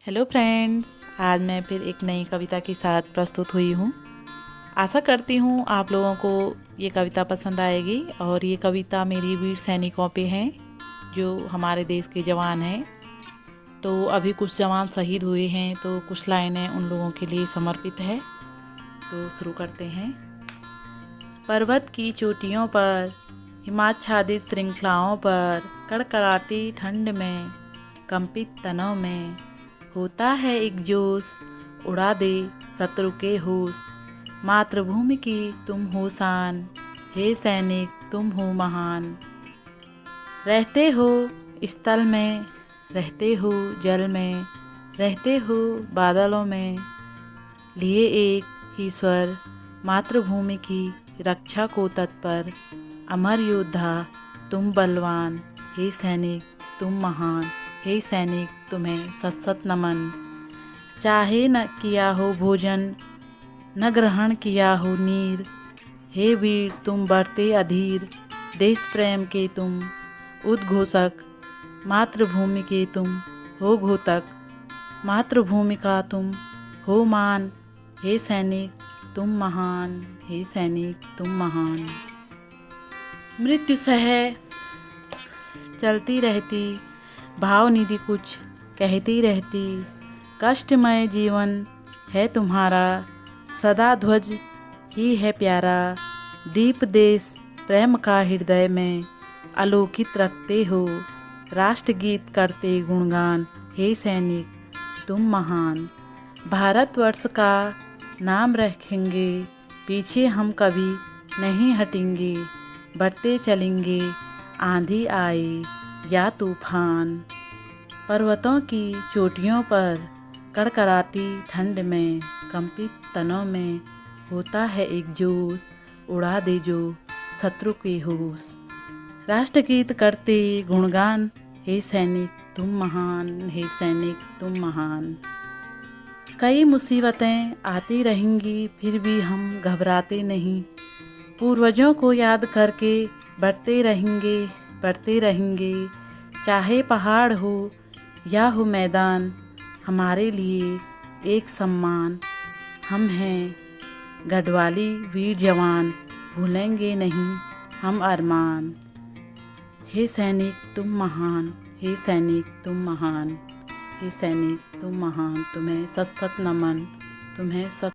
Hello friends, आज मैं फिर एक नई कविता के साथ प्रस्तुत हुई हूँ। आशा करती हूँ आप लोगों को ये कविता पसंद आएगी। और ये कविता मेरी वीर सैनिकों पे है जो हमारे देश के जवान हैं। तो अभी कुछ जवान शहीद हुए हैं, तो कुछ लाइनें उन लोगों के लिए समर्पित है। तो शुरू करते हैं। पर्वत की चोटियों पर, हिमाच्छादित श्रृंखलाओं पर, कड़कड़ाती ठंड में, कंपित तनों में होता है एक जोश, उड़ा दे शत्रु के होश। मातृभूमि की तुम हो शान, हे सैनिक तुम हो महान। रहते हो स्थल में, रहते हो जल में, रहते हो बादलों में, लिए एक ही स्वर, मातृभूमि की रक्षा को तत्पर। अमर योद्धा तुम बलवान, हे सैनिक तुम महान, हे सैनिक तुम्हें सत सत नमन। चाहे न किया हो भोजन, न ग्रहण किया हो नीर, हे वीर तुम बढ़ते अधीर। देश प्रेम के तुम उद्घोषक, मातृभूमि के तुम हो घोतक। मातृभूमि का तुम हो मान, हे सैनिक तुम महान, हे सैनिक तुम महान। मृत्यु सह चलती रहती, भावनिधि कुछ कहती रहती। कष्टमय जीवन है तुम्हारा, सदा ध्वज ही है प्यारा। दीप देश प्रेम का हृदय में, आलोकित रखते हो। राष्ट्रगीत करते गुणगान, हे सैनिक तुम महान। भारतवर्ष का नाम रखेंगे, पीछे हम कभी नहीं हटेंगे। बढ़ते चलेंगे आंधी आए या तूफान। पर्वतों की चोटियों पर, कड़कड़ाती ठंड में, कंपित तनों में होता है एक जोश, उड़ा दे जो शत्रु के होश। राष्ट्रगीत करते गुणगान, हे सैनिक तुम महान, हे सैनिक तुम महान। कई मुसीबतें आती रहेंगी, फिर भी हम घबराते नहीं। पूर्वजों को याद करके बढ़ते रहेंगे, बढ़ते रहेंगे। चाहे पहाड़ हो या हो मैदान, हमारे लिए एक सम्मान। हम हैं गढ़वाली वीर जवान, भूलेंगे नहीं हम अरमान। हे सैनिक तुम महान, हे सैनिक तुम महान, हे सैनिक तुम महान। तुम्हें सत सत नमन, तुम्हें सत